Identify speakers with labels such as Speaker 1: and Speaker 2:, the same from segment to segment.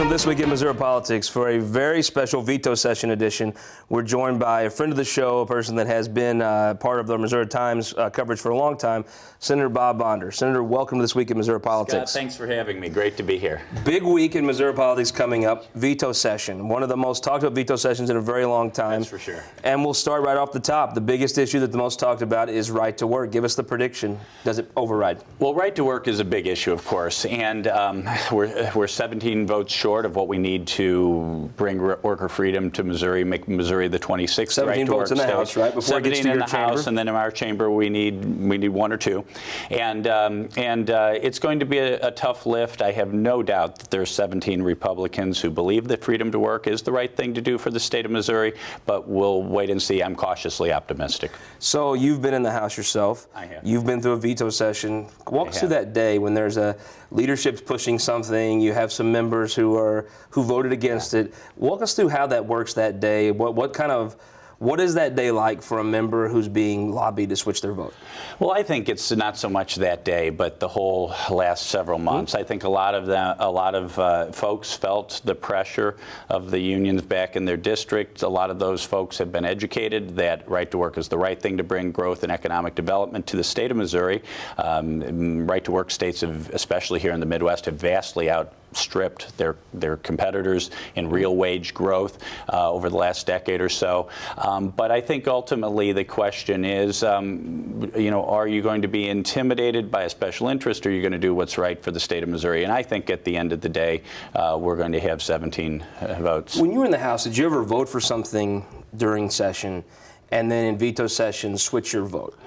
Speaker 1: welcome to This Week in Missouri Politics. For a very special veto session edition, we're joined by a friend of the show, a person that has been part of the Missouri Times coverage for a long time, Senator Bob Onder. Senator, welcome to This Week in Missouri Politics.
Speaker 2: Scott, thanks for having me. Great to be here.
Speaker 1: Big week in Missouri politics coming up, veto session. One of the most talked about veto sessions in a very long time.
Speaker 2: That's for sure.
Speaker 1: And we'll start right off the top. The biggest issue that the most talked about is right to work. Give us the prediction. Does it override?
Speaker 2: Well, right to work is a big issue, of course, and we're 17 votes short of what we need to bring worker freedom to Missouri, make Missouri the 26th
Speaker 1: 17
Speaker 2: right to
Speaker 1: votes
Speaker 2: work
Speaker 1: in the
Speaker 2: state.
Speaker 1: House, right? Before it gets to
Speaker 2: 17 in
Speaker 1: your
Speaker 2: the
Speaker 1: chamber.
Speaker 2: House, and then in our chamber we need one or two, and it's going to be a tough lift. I have no doubt that there are 17 Republicans who believe that freedom to work is the right thing to do for the state of Missouri, but we'll wait and see. I'm cautiously optimistic.
Speaker 1: So you've been in the House yourself.
Speaker 2: I have.
Speaker 1: You've been through a veto session. Walk us through that day when there's a leadership's pushing something. You have some members who voted against it. Walk us through how that works that day. What is that day like for a member who's being lobbied to switch their vote?
Speaker 2: Well, I think it's not so much that day, but the whole last several months. I think a lot of folks felt the pressure of the unions back in their district. A lot of those folks have been educated that right to work is the right thing to bring growth and economic development to the state of Missouri. Right to work states, especially here in the Midwest, have vastly outstripped their competitors in real wage growth over the last decade or so. But I think ultimately the question is, are you going to be intimidated by a special interest, or are you going to do what's right for the state of Missouri? And I think at the end of the day, we're going to have 17 votes.
Speaker 1: When you were in the House, did you ever vote for something during session and then in veto session switch your vote?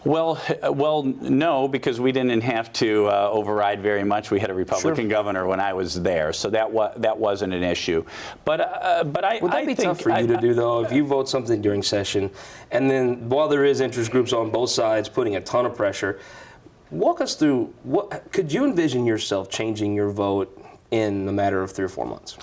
Speaker 2: Well, no, because we didn't have to override very much. We had a Republican governor when I was there, so that wasn't an issue. But I
Speaker 1: would that be tough for you to do though if you vote something during session, and then while there is interest groups on both sides putting a ton of pressure, walk us through could you envision yourself changing your vote in a matter of 3 or 4 months?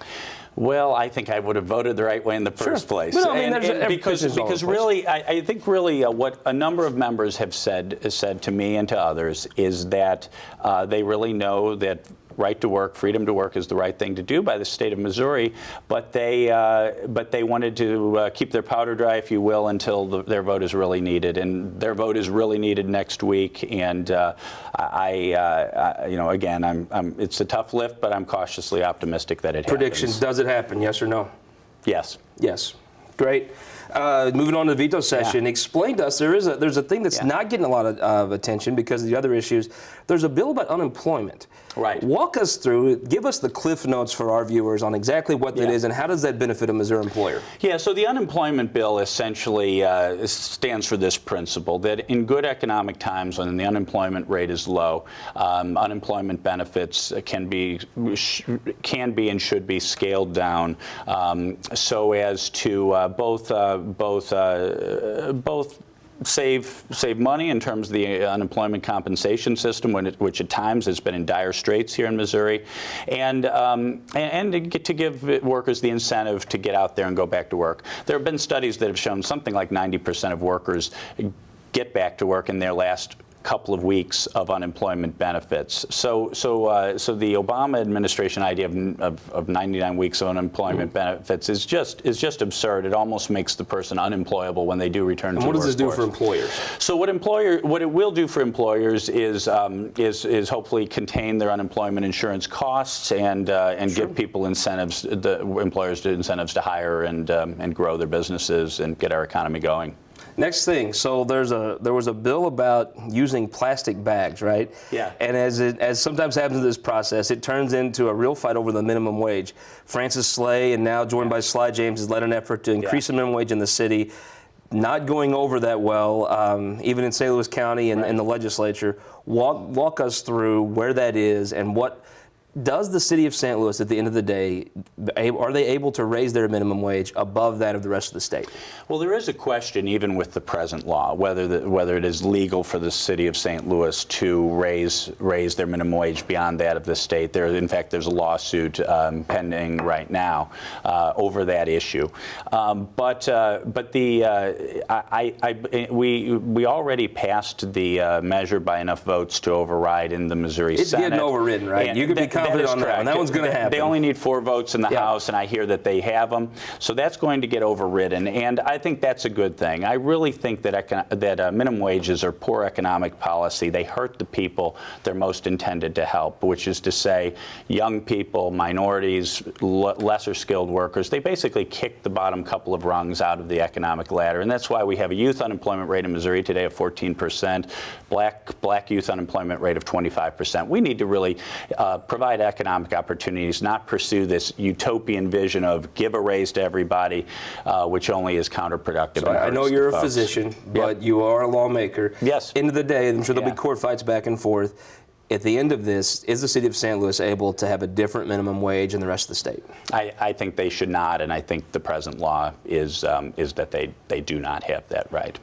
Speaker 2: Well, I think I would have voted the right way in the first place.
Speaker 1: But, I mean,
Speaker 2: because really, I think really what a number of members have said to me and to others is that they really know that right to work, freedom to work is the right thing to do by the state of Missouri, but they wanted to keep their powder dry, if you will, until their vote is really needed, and their vote is really needed next week. And again, it's a tough lift, but I'm cautiously optimistic that it happens.
Speaker 1: Predictions: does it happen? Yes or no?
Speaker 2: Yes.
Speaker 1: Yes. Great. Moving on to the veto session, explain to us, there's a thing that's not getting a lot of attention because of the other issues. There's a bill about unemployment.
Speaker 2: Right.
Speaker 1: Walk us through, give us the cliff notes for our viewers on exactly what that is and how does that benefit a Missouri employer?
Speaker 2: Yeah, so the unemployment bill essentially stands for this principle that in good economic times when the unemployment rate is low, unemployment benefits can be and should be scaled down so as to both save money in terms of the unemployment compensation system, which at times has been in dire straits here in Missouri, and to give workers the incentive to get out there and go back to work. There have been studies that have shown something like 90% of workers get back to work in their last couple of weeks of unemployment benefits. So the Obama administration idea of 99 weeks of unemployment benefits is just absurd. It almost makes the person unemployable when they do return to the workforce.
Speaker 1: What does this do for employers?
Speaker 2: So what it will do for employers is hopefully contain their unemployment insurance costs and give people incentives, the employers incentives to hire and grow their businesses and get our economy going.
Speaker 1: Next thing, so there was a bill about using plastic bags, right?
Speaker 2: Yeah.
Speaker 1: And as sometimes happens in this process, it turns into a real fight over the minimum wage. Francis Slay, and now joined by Sly James, has led an effort to increase the minimum wage in the city. Not going over that well, even in St. Louis County and the legislature. Walk us through where that is and what does the city of St. Louis, at the end of the day, are they able to raise their minimum wage above that of the rest of the state?
Speaker 2: Well, there is a question, even with the present law, whether it is legal for the city of St. Louis to raise their minimum wage beyond that of the state. In fact, there's a lawsuit pending right now over that issue. We already passed the measure by enough votes to override in the Missouri Senate.
Speaker 1: It's getting overridden, right? You could be confident on that one. That one's going to happen.
Speaker 2: They only need 4 votes in the House, and I hear that they have them. So that's going to get overridden, and I think that's a good thing. I really think that minimum wages are poor economic policy. They hurt the people they're most intended to help, which is to say young people, minorities, lesser skilled workers. They basically kick the bottom couple of rungs out of the economic ladder, and that's why we have a youth unemployment rate in Missouri today of 14%, black youth unemployment rate of 25%. We need to really provide economic opportunities, not pursue this utopian vision of give a raise to everybody, which only is counterproductive.
Speaker 1: So I know you're a physician, but you are a lawmaker.
Speaker 2: Yes.
Speaker 1: End of the day, I'm sure there'll be court fights back and forth. At the end of this, is the city of St. Louis able to have a different minimum wage than the rest of the state?
Speaker 2: I think they should not, and I think the present law is that they do not have that right.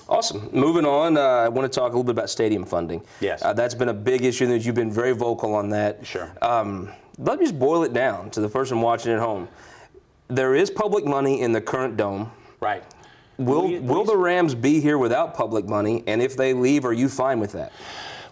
Speaker 1: Awesome. Moving on, I want to talk a little bit about stadium funding.
Speaker 2: Yes.
Speaker 1: That's been a big issue, that you've been very vocal on that.
Speaker 2: Sure.
Speaker 1: Let me just boil it down to the person watching at home. There is public money in the current dome.
Speaker 2: Right.
Speaker 1: Will the Rams be here without public money? And if they leave, are you fine with that?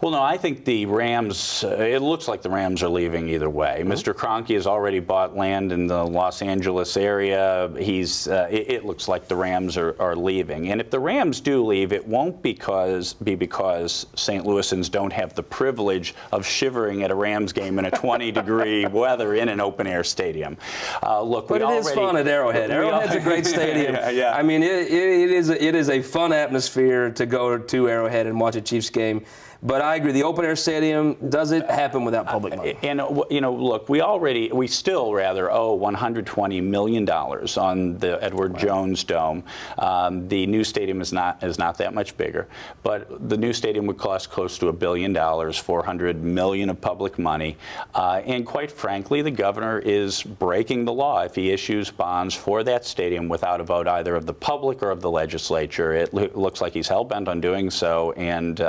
Speaker 2: Well, no, I think the Rams, it looks like the Rams are leaving either way. Mr. Kroenke has already bought land in the Los Angeles area. It looks like the Rams are leaving. And if the Rams do leave, it won't be because St. Louisans don't have the privilege of shivering at a Rams game in a 20-degree weather in an open-air stadium. Look,
Speaker 1: but it is fun at Arrowhead. Arrowhead's a great stadium.
Speaker 2: Yeah.
Speaker 1: I mean, it is a fun atmosphere to go to Arrowhead and watch a Chiefs game. But I agree, the open-air stadium doesn't happen without public money.
Speaker 2: And, look, we still owe $120 million on the Edward Jones Dome. The new stadium is not that much bigger, but the new stadium would cost close to $1 billion, $400 million of public money. And quite frankly, the governor is breaking the law if he issues bonds for that stadium without a vote either of the public or of the legislature. It looks like he's hell-bent on doing so, and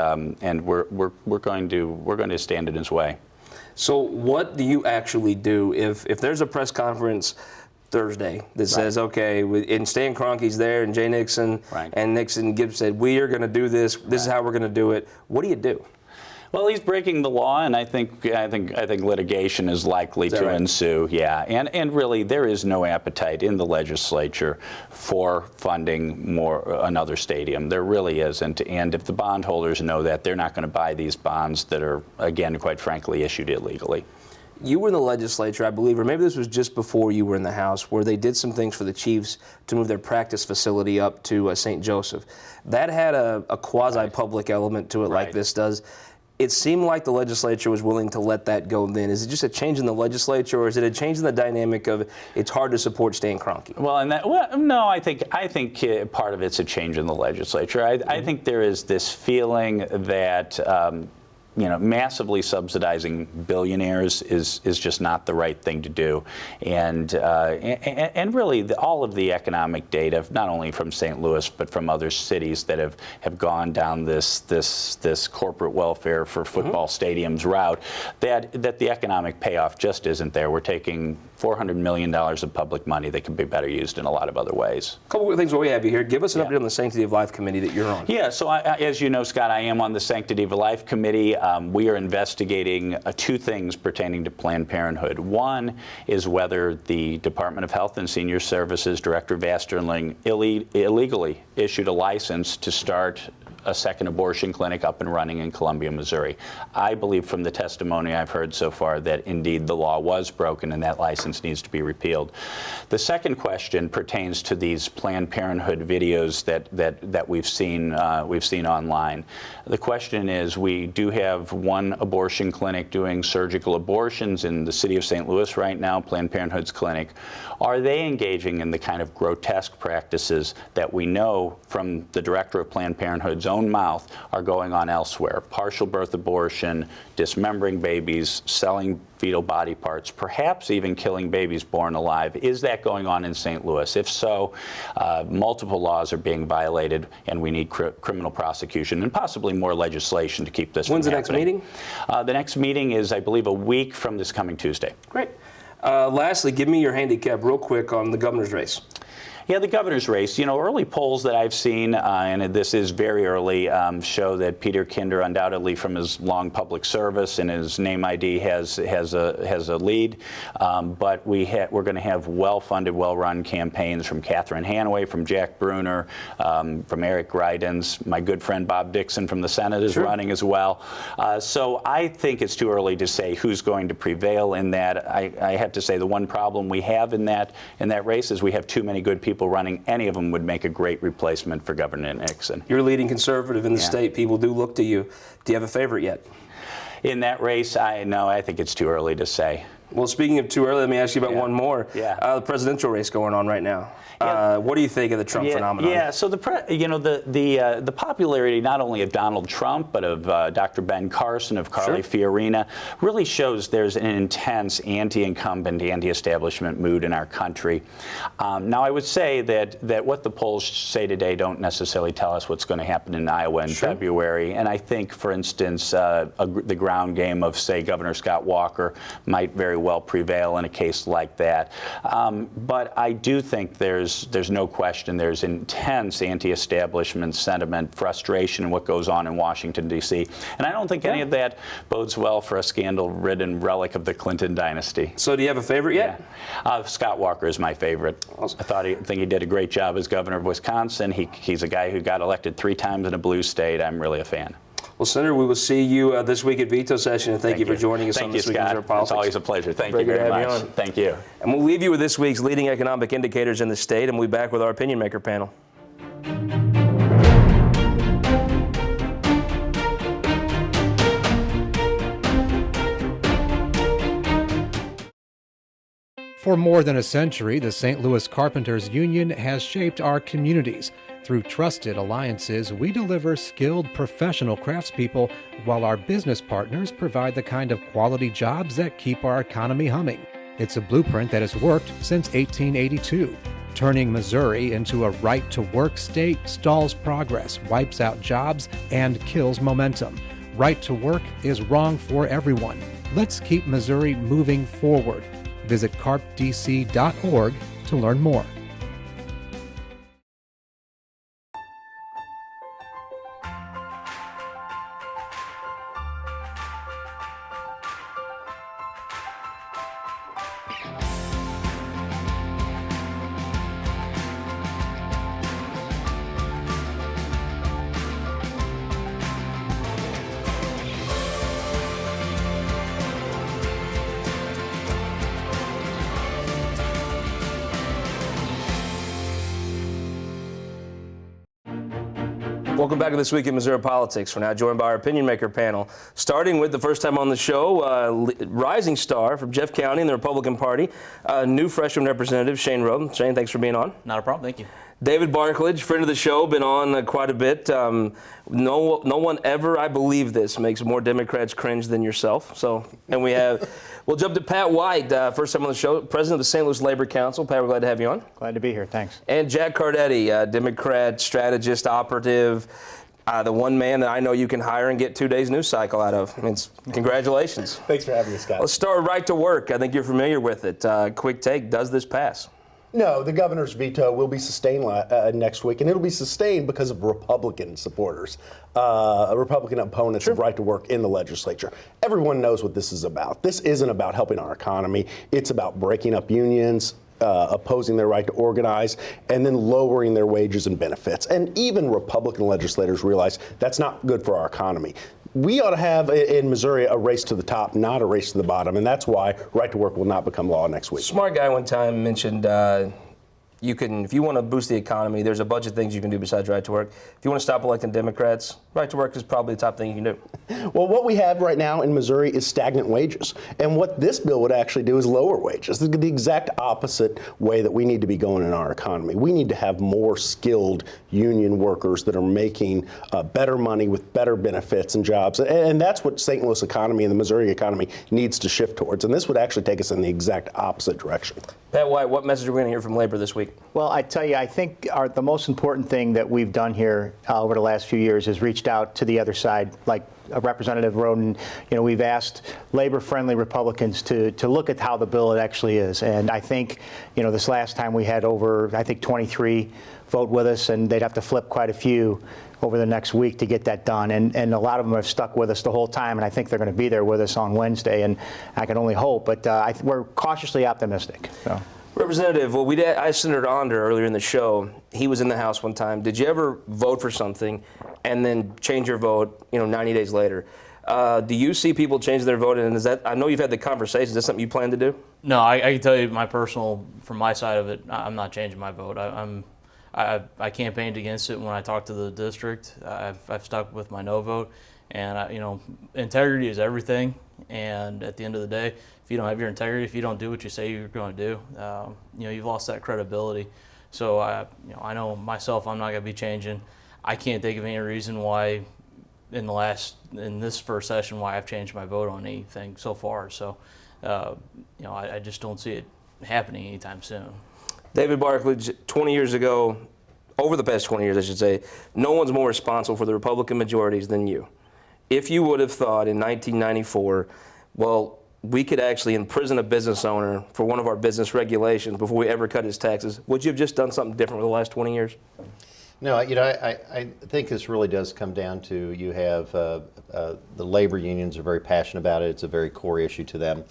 Speaker 2: we're going to stand in his way.
Speaker 1: So what do you actually do if there's a press conference Thursday that says, okay, and Stan Kroenke's there and Jay Nixon and Nixon Gibbs said, we are going to do this. This is how we're going to do it. What do you do?
Speaker 2: Well, he's breaking the law, and I think litigation is likely to ensue. Yeah, and really, there is no appetite in the legislature for funding another stadium. There really isn't. And if the bondholders know that, they're not going to buy these bonds that are, again, quite frankly, issued illegally.
Speaker 1: You were in the legislature, I believe, or maybe this was just before you were in the House, where they did some things for the Chiefs to move their practice facility up to St. Joseph. That had a quasi-public element to it, like this does. It seemed like the legislature was willing to let that go then. Is it just a change in the legislature, or is it a change in the dynamic of it's hard to support Stan Kroenke?
Speaker 2: No, I think part of it's a change in the legislature. I think there is this feeling that massively subsidizing billionaires is just not the right thing to do, and really all of the economic data, not only from St. Louis but from other cities that have gone down this corporate welfare for football stadiums route, that the economic payoff just isn't there. We're taking $400 million of public money that can be better used in a lot of other ways.
Speaker 1: A couple of things while we have you here. Give us an update on the Sanctity of Life Committee that you're on.
Speaker 2: Yeah, so as you know, Scott, I am on the Sanctity of Life Committee. We are investigating 2 things pertaining to Planned Parenthood. One is whether the Department of Health and Senior Services Director Vasterling illegally issued a license to start a second abortion clinic up and running in Columbia, Missouri. I believe from the testimony I've heard so far that indeed the law was broken and that license needs to be repealed. The second question pertains to these Planned Parenthood videos that we've seen online. The question is, we do have one abortion clinic doing surgical abortions in the city of St. Louis right now, Planned Parenthood's clinic. Are they engaging in the kind of grotesque practices that we know from the director of Planned Parenthood's own mouth are going on elsewhere? Partial birth abortion, dismembering babies, selling fetal body parts, perhaps even killing babies born alive. Is that going on in St. Louis? If so, multiple laws are being violated, and we need criminal prosecution and possibly more legislation to keep this from happening.
Speaker 1: When's the next meeting?
Speaker 2: The next meeting is, I believe, a week from this coming Tuesday.
Speaker 1: Great. Lastly, give me your handicap real quick on the governor's race.
Speaker 2: Yeah, the governor's race. Early polls that I've seen, and this is very early, show that Peter Kinder, undoubtedly from his long public service and his name ID, has a lead. But we're going to have well-funded, well-run campaigns from Catherine Hanaway, from Jack Bruner, from Eric Greitens. My good friend Bob Dixon from the Senate is running as well. So I think it's too early to say who's going to prevail in that. I have to say the one problem we have in that race is we have too many good people running. Any of them would make a great replacement for Governor Nixon.
Speaker 1: You're a leading conservative in the state. People do look to you. Do you have a favorite yet?
Speaker 2: In that race, I think it's too early to say.
Speaker 1: Well, speaking of too early, let me ask you about one more.
Speaker 2: Yeah.
Speaker 1: The presidential race going on right now.
Speaker 2: Yeah.
Speaker 1: What do you think of the Trump phenomenon?
Speaker 2: Yeah. So the popularity not only of Donald Trump but of Dr. Ben Carson, of Carly Fiorina, really shows there's an intense anti-incumbent, anti-establishment mood in our country. Now, I would say that what the polls say today don't necessarily tell us what's going to happen in Iowa in February. And I think, for instance, the ground game of, say, Governor Scott Walker might very well prevail in a case like that. But I do think there's no question there's intense anti-establishment sentiment, frustration in what goes on in Washington, D.C. And I don't think any of that bodes well for a scandal-ridden relic of the Clinton dynasty.
Speaker 1: So do you have a favorite yet?
Speaker 2: Yeah. Scott Walker is my favorite. Awesome. I think he did a great job as governor of Wisconsin. He's a guy who got elected 3 times in a blue state. I'm really a fan.
Speaker 1: Well, Senator, we will see you this week at Veto Session, and thank you for joining us on This Week in Missouri Politics.
Speaker 2: It's always a pleasure. Thank you very much. Thank you.
Speaker 1: And we'll leave you with this week's leading economic indicators in the state, and we'll be back with our opinion maker panel.
Speaker 3: For more than a century, the St. Louis Carpenters Union has shaped our communities. Through trusted alliances, we deliver skilled professional craftspeople while our business partners provide the kind of quality jobs that keep our economy humming. It's a blueprint that has worked since 1882. Turning Missouri into a right-to-work state stalls progress, wipes out jobs, and kills momentum. Right to work is wrong for everyone. Let's keep Missouri moving forward. Visit carpdc.org to learn more.
Speaker 1: Welcome back to This Week in Missouri Politics. We're now joined by our opinion maker panel, starting with the first time on the show, rising star from Jeff County in the Republican Party, new freshman representative, Shane Roden. Shane, thanks for being on.
Speaker 4: Not a problem, thank you. David
Speaker 1: Barklage, friend of the show, been on quite a bit. No one ever, I believe this, makes more Democrats cringe than yourself. And we'll jump to Pat White, first time on the show, president of the St. Louis Labor Council. Pat, we're glad to have you on.
Speaker 5: Glad to be here, thanks.
Speaker 1: And Jack Cardetti, Democrat, strategist, operative, the one man that I know you can hire and get 2 days news cycle out of. Congratulations.
Speaker 5: Thanks for having me, Scott.
Speaker 1: Let's start right to work. I think you're familiar with it. Quick take, does this pass?
Speaker 5: No, the governor's veto will be sustained next week, and it'll be sustained because of Republican supporters, Republican opponents of right to work in the legislature. Everyone knows what this is about. This isn't about helping our economy. It's about breaking up unions, opposing their right to organize, and then lowering their wages and benefits. And even Republican legislators realize that's not good for our economy. We ought to have in Missouri a race to the top, not a race to the bottom, and that's why right to work will not become law next week.
Speaker 1: Smart guy one time mentioned if you want to boost the economy, there's a bunch of things you can do besides right to work. If you want to stop electing Democrats, right to work is probably the top thing you can do.
Speaker 5: Well, what we have right now in Missouri is stagnant wages. And what this bill would actually do is lower wages. The exact opposite way that we need to be going in our economy. We need to have more skilled union workers that are making better money with better benefits and jobs. And that's what St. Louis economy and the Missouri economy needs to shift towards. And this would actually take us in the exact opposite direction.
Speaker 1: Pat White, what message are we going to hear from labor this week? week?
Speaker 4: Well, I tell you, I think the most important thing that we've done here over the last few years is reached out to the other side, like Representative Roden. We've asked labor-friendly Republicans to look at how the bill actually is. And I think, this last time we had over, I think, 23 vote with us, and they'd have to flip quite a few over the next week to get that done. And a lot of them have stuck with us the whole time, and I think they're going to be there with us on Wednesday, and I can only hope. But we're cautiously optimistic. So.
Speaker 1: Representative, well, I asked Senator Onder earlier in the show. He was in the House one time. Did you ever vote for something and then change your vote, 90 days later? Do you see people change their vote? And I know you've had the conversation. Is that something you plan to do?
Speaker 6: No, I can tell you from my side of it, I'm not changing my vote. I campaigned against it when I talked to the district. I've stuck with my no vote, and integrity is everything. And at the end of the day, if you don't have your integrity, if you don't do what you say you're going to do, you've lost that credibility. So I know myself, I'm not going to be changing. I can't think of any reason why in this first session why I've changed my vote on anything so far. So I just don't see it happening anytime soon.
Speaker 1: David Barklage, 20 years ago, over the past 20 years, I should say, no one's more responsible for the Republican majorities than you. If you would have thought in 1994, well, we could actually imprison a business owner for one of our business regulations before we ever cut his taxes, would you have just done something different with the last 20 years?
Speaker 7: No, I think this really does come down to you have the labor unions are very passionate about it. It's a very core issue to them.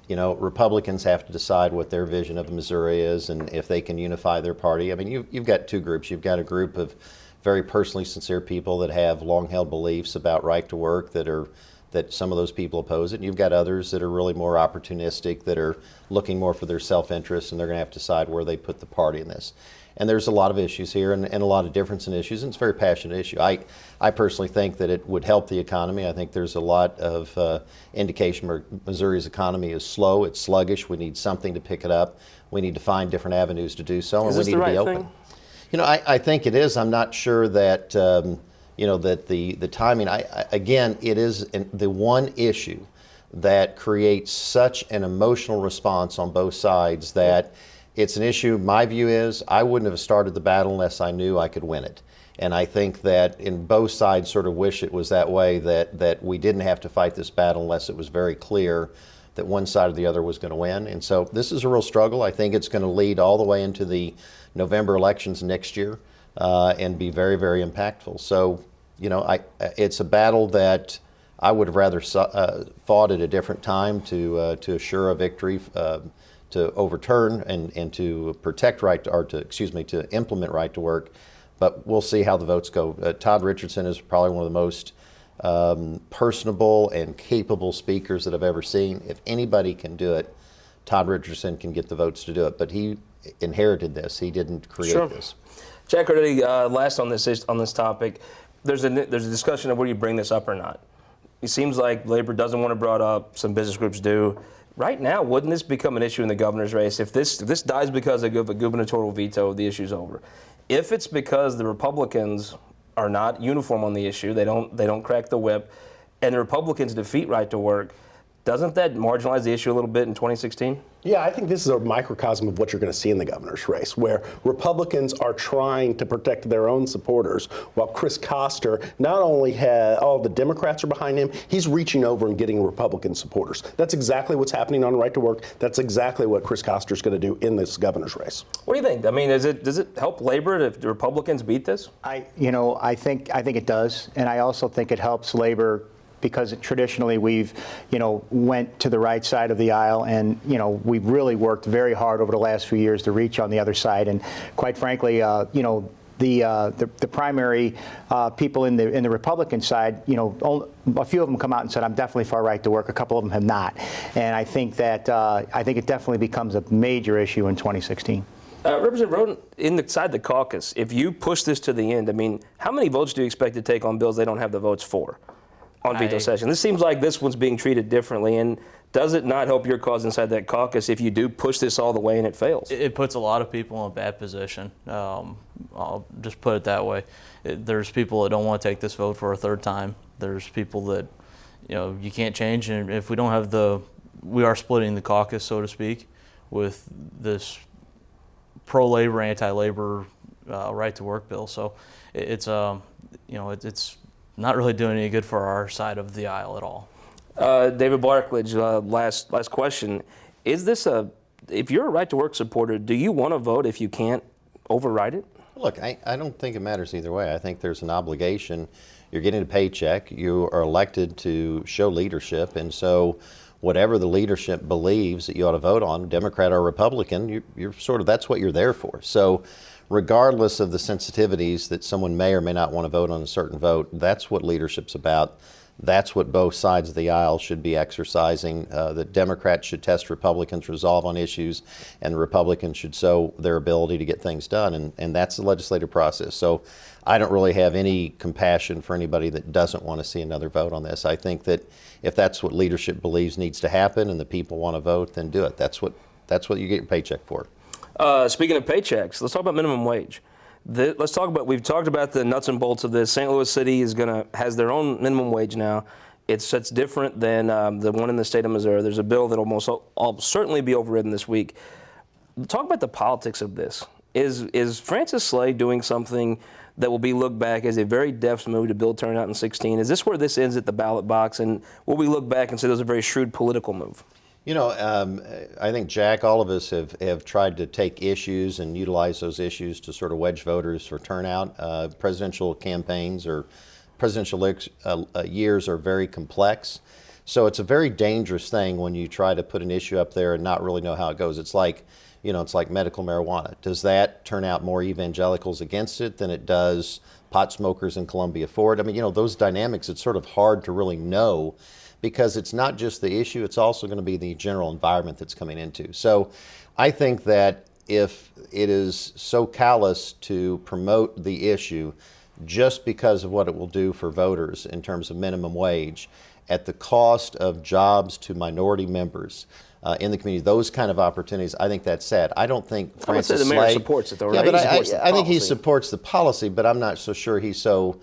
Speaker 7: Republicans have to decide what their vision of Missouri is and if they can unify their party. I mean, you've got two groups. You've got a group of very personally sincere people that have long-held beliefs about right to work that some of those people oppose it. And you've got others that are really more opportunistic, that are looking more for their self-interest, and they're going to have to decide where they put the party in this. And there's a lot of issues here and a lot of difference in issues, and it's a very passionate issue. I personally think that it would help the economy. I think there's a lot of indication where Missouri's economy is slow, it's sluggish. We need something to pick it up. We need to find different avenues to do so, and we need to be open. I think it is. I'm not sure that that the timing. Again, it is the one issue that creates such an emotional response on both sides that it's an issue. My view is I wouldn't have started the battle unless I knew I could win it. And I think that in both sides sort of wish it was that way, that we didn't have to fight this battle unless it was very clear that one side or the other was going to win. And so this is a real struggle. I think it's going to lead all the way into the November elections next year and be very, very impactful. So, it's a battle that I would have rather fought at a different time to assure a victory, to overturn and to protect to implement right to work. But we'll see how the votes go. Todd Richardson is probably one of the most personable and capable speakers that I've ever seen. If anybody can do it, Todd Richardson can get the votes to do it. But he inherited this. He didn't create this.
Speaker 1: Jack Cardetti, last on this topic, there's a discussion of whether you bring this up or not. It seems like labor doesn't want it brought up. Some business groups do. Right now, wouldn't this become an issue in the governor's race? If this dies because of a gubernatorial veto, the issue's over. If it's because the Republicans are not uniform on the issue, they don't crack the whip, and the Republicans defeat right to work, doesn't that marginalize the issue a little bit in 2016?
Speaker 5: Yeah, I think this is a microcosm of what you're going to see in the governor's race, where Republicans are trying to protect their own supporters, while Chris Koster not only had all the Democrats are behind him, he's reaching over and getting Republican supporters. That's exactly what's happening on right to work. That's exactly what Chris Koster's going to do in this governor's race.
Speaker 1: What do you think? I mean, does it help labor if the Republicans beat this?
Speaker 4: I think it does, and I also think it helps labor because traditionally we've, went to the right side of the aisle, and we've really worked very hard over the last few years to reach on the other side. And quite frankly, the primary people in the Republican side, a few of them come out and said, "I'm definitely for right to work." A couple of them have not, and I think that it definitely becomes a major issue in 2016.
Speaker 1: Representative Roden, inside the caucus, if you push this to the end, I mean, how many votes do you expect to take on bills they don't have the votes for on veto session? This seems like this one's being treated differently, and does it not help your cause inside that caucus if you do push this all the way and it fails?
Speaker 6: It puts a lot of people in a bad position. I'll just put it that way. There's people that don't want to take this vote for a third time. There's people that, you can't change, and if we don't have we are splitting the caucus, so to speak, with this pro-labor, anti-labor right-to-work bill. So it's it's not really doing any good for our side of the aisle at all.
Speaker 1: David Barklage, last question. Is this if you're a right-to-work supporter, do you want to vote if you can't override it?
Speaker 7: Look, I don't think it matters either way. I think there's an obligation. You're getting a paycheck. You are elected to show leadership, and so whatever the leadership believes that you ought to vote on, Democrat or Republican, you're sort of, that's what you're there for. So regardless of the sensitivities that someone may or may not want to vote on a certain vote, that's what leadership's about. That's what both sides of the aisle should be exercising. The Democrats should test Republicans' resolve on issues, and the Republicans should show their ability to get things done, and that's the legislative process. So I don't really have any compassion for anybody that doesn't want to see another vote on this. I think that if that's what leadership believes needs to happen and the people want to vote, then do it. That's what you get your paycheck for.
Speaker 1: Speaking of paychecks, let's talk about minimum wage. We've talked about the nuts and bolts of this. St. Louis City has their own minimum wage now. It's different than the one in the state of Missouri. There's a bill that will certainly be overridden this week. Talk about the politics of this. Is Francis Slay doing something that will be looked back as a very deft move to build turnout in 2016? Is this where this ends at the ballot box, and will we look back and say that was a very shrewd political move?
Speaker 7: You know, I think, Jack, all of us have tried to take issues and utilize those issues to sort of wedge voters for turnout. Presidential campaigns or presidential years are very complex. So it's a very dangerous thing when you try to put an issue up there and not really know how it goes. It's like medical marijuana. Does that turn out more evangelicals against it than it does pot smokers in Columbia for it? I mean, those dynamics, it's sort of hard to really know, because it's not just the issue, it's also going to be the general environment that's coming into. So I think that if it is so callous to promote the issue just because of what it will do for voters in terms of minimum wage at the cost of jobs to minority members in the community, those kind of opportunities, I think that's sad. I don't think Francis
Speaker 1: Slay, the mayor
Speaker 7: Slay
Speaker 1: supports it, though, right?
Speaker 7: Yeah, but
Speaker 1: I
Speaker 7: think he supports the policy, but I'm not so sure he's so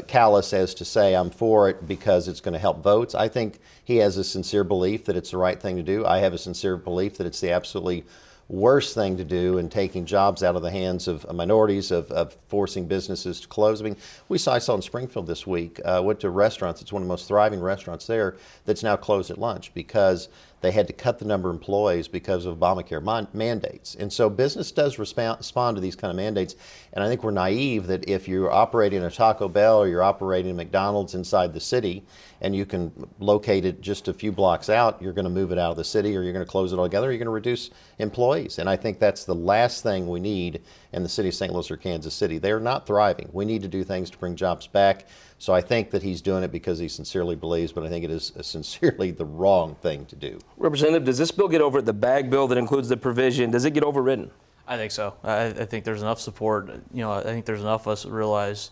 Speaker 7: callous as to say I'm for it because it's going to help votes. I think he has a sincere belief that it's the right thing to do. I have a sincere belief that it's the absolutely worst thing to do in taking jobs out of the hands of minorities, of forcing businesses to close. I mean, I saw in Springfield this week, went to restaurants. It's one of the most thriving restaurants there that's now closed at lunch because they had to cut the number of employees because of Obamacare mandates. And so business does respond to these kind of mandates. And I think we're naive that if you're operating a Taco Bell or you're operating a McDonald's inside the city and you can locate it just a few blocks out, you're going to move it out of the city, or you're going to close it altogether, or you're going to reduce employees. And I think that's the last thing we need in the city of St. Louis or Kansas City. They're not thriving. We need to do things to bring jobs back. So I think that he's doing it because he sincerely believes, but I think it is sincerely the wrong thing to do.
Speaker 1: Representative, does this bill get over the bag bill that includes the provision? Does it get overridden?
Speaker 6: I think so. I think there's enough support. I think there's enough of us that realize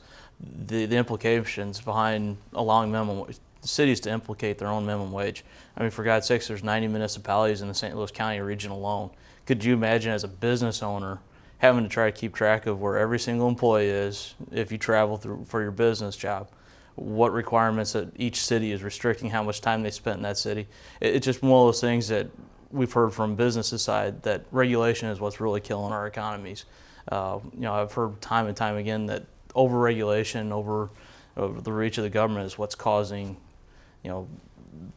Speaker 6: the implications behind allowing cities to implicate their own minimum wage. I mean, for God's sakes, there's 90 municipalities in the St. Louis County region alone. Could you imagine, as a business owner, having to try to keep track of where every single employee is if you travel through for your business job? What requirements that each city is restricting how much time they spent in that city? It's just one of those things that we've heard from businesses side, that regulation is what's really killing our economies. I've heard time and time again that over-regulation, over the reach of the government is what's causing,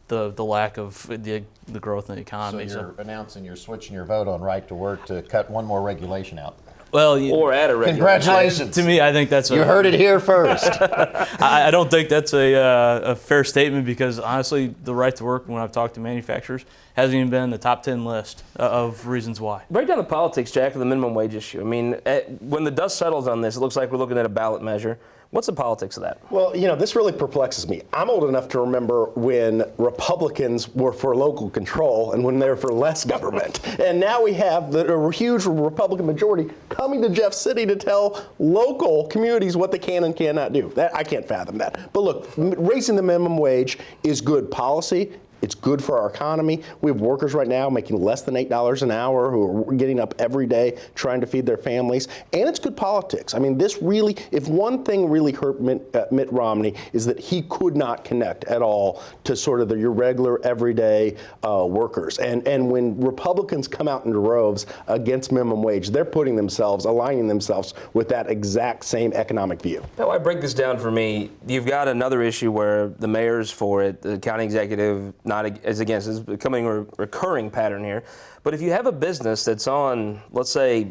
Speaker 6: the lack of the growth in the economy.
Speaker 7: So you're announcing you're switching your vote on right to work to cut one more regulation out.
Speaker 6: Well,
Speaker 1: or add a regulation.
Speaker 7: Congratulations.
Speaker 6: To me, I think that's
Speaker 7: you heard it here first.
Speaker 6: I don't think that's a fair statement, because honestly, the right to work, when I've talked to manufacturers, hasn't even been in the top 10 list of reasons why.
Speaker 1: Break down the politics, Jack, of the minimum wage issue. I mean, when the dust settles on this, it looks like we're looking at a ballot measure. What's the politics of that?
Speaker 5: Well, this really perplexes me. I'm old enough to remember when Republicans were for local control and when they were for less government. And now we have the huge Republican majority coming to Jeff City to tell local communities what they can and cannot do. I can't fathom that. But look, raising the minimum wage is good policy. It's good for our economy. We have workers right now making less than $8 an hour who are getting up every day trying to feed their families. And it's good politics. I mean, this really, if one thing really hurt Mitt Romney, is that he could not connect at all to sort of your regular, everyday workers. And when Republicans come out in droves against minimum wage, they're putting themselves, aligning themselves with that exact same economic view.
Speaker 1: Now, I break this down for me. You've got another issue where the mayor's for it, the county executive not as against. It's becoming a recurring pattern here. But if you have a business that's on, let's say,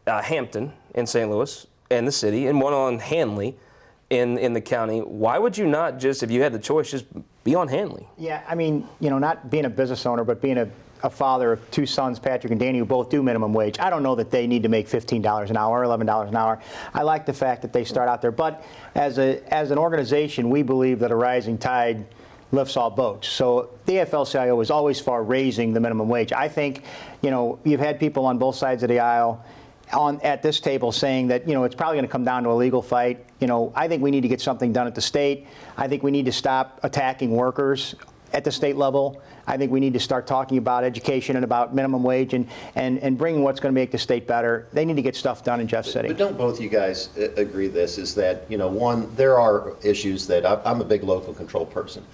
Speaker 1: Hampton in St. Louis and the city, and one on Hanley in the county, why would you not just, if you had the choice, just be on Hanley?
Speaker 4: Yeah, I mean, not being a business owner, but being a father of two sons, Patrick and Danny, who both do minimum wage. I don't know that they need to make $15 an hour, $11 an hour. I like the fact that they start out there. But as an organization, we believe that a rising tide lifts all boats. So the AFL-CIO is always for raising the minimum wage. I think, you've had people on both sides of the aisle at this table saying that, it's probably going to come down to a legal fight. I think we need to get something done at the state. I think we need to stop attacking workers at the state level. I think we need to start talking about education and about minimum wage and bringing what's going to make the state better. They need to get stuff done in Jeff City.
Speaker 7: But don't both you guys agree this is that, one, there are issues that I'm a big local control person.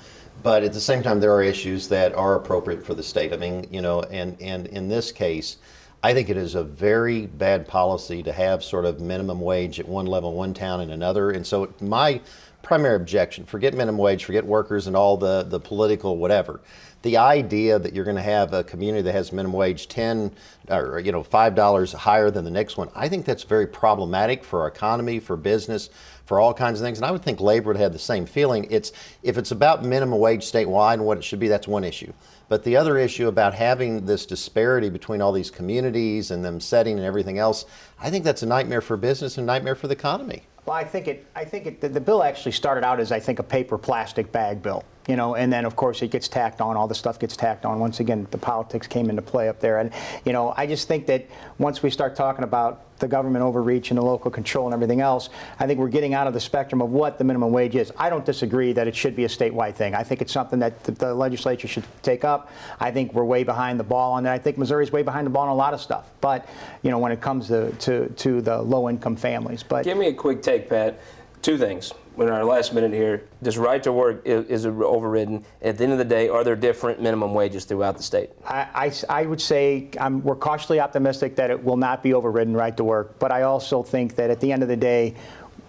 Speaker 7: But at the same time, there are issues that are appropriate for the state. I mean, and in this case, I think it is a very bad policy to have sort of minimum wage at one level, one town, and another. And so my primary objection, forget minimum wage, forget workers and all the political whatever. The idea that you're going to have a community that has minimum wage $5 higher than the next one, I think that's very problematic for our economy, for business, for all kinds of things. And I would think labor would have the same feeling. If it's about minimum wage statewide and what it should be, that's one issue. But the other issue about having this disparity between all these communities and them setting and everything else, I think that's a nightmare for business and a nightmare for the economy.
Speaker 4: Well, I think the bill actually started out as, I think, a paper plastic bag bill, and then of course it gets tacked on, all the stuff gets tacked on. Once again, the politics came into play up there. And, I just think that once we start talking about the government overreach and the local control and everything else, I think we're getting out of the spectrum of what the minimum wage is. I don't disagree that it should be a statewide thing. I think it's something that the legislature should take up. I think we're way behind the ball on that. I think Missouri's way behind the ball on a lot of stuff. But, when it comes to the low-income families. But
Speaker 1: give me a quick take, Pat. Two things. In our last minute here, does right to work is overridden? At the end of the day, are there different minimum wages throughout the state?
Speaker 4: I would say we're cautiously optimistic that it will not be overridden, right to work. But I also think that at the end of the day,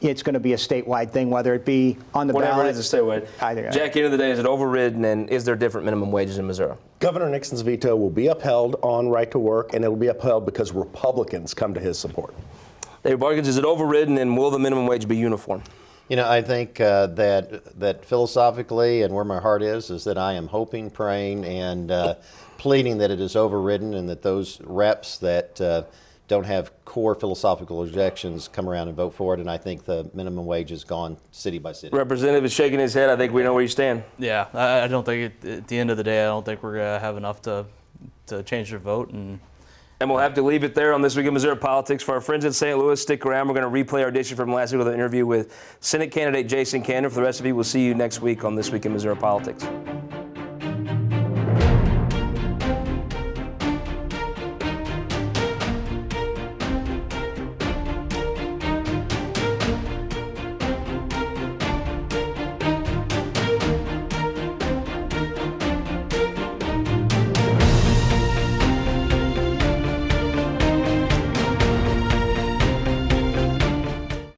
Speaker 4: it's going to be a statewide thing, whether it be on the
Speaker 1: Whatever
Speaker 4: ballot.
Speaker 1: it is, a statewide. Jack, at the end of the day, is it overridden, and is there different minimum wages in Missouri?
Speaker 5: Governor Nixon's veto will be upheld on right to work, and it will be upheld because Republicans come to his support.
Speaker 1: David Barklage, is it overridden, and will the minimum wage be uniform?
Speaker 7: I think that philosophically and where my heart is that I am hoping, praying, and pleading that it is overridden and that those reps that don't have core philosophical objections come around and vote for it. And I think the minimum wage is gone city by city.
Speaker 1: Representative is shaking his head. I think we know where you stand.
Speaker 6: Yeah, I don't think at the end of the day, I don't think we're going to have enough to change their vote.
Speaker 1: And we'll have to leave it there on This Week in Missouri Politics. For our friends in St. Louis, stick around. We're going to replay our edition from last week with an interview with Senate candidate Jason Kander. For the rest of you, we'll see you next week on This Week in Missouri Politics.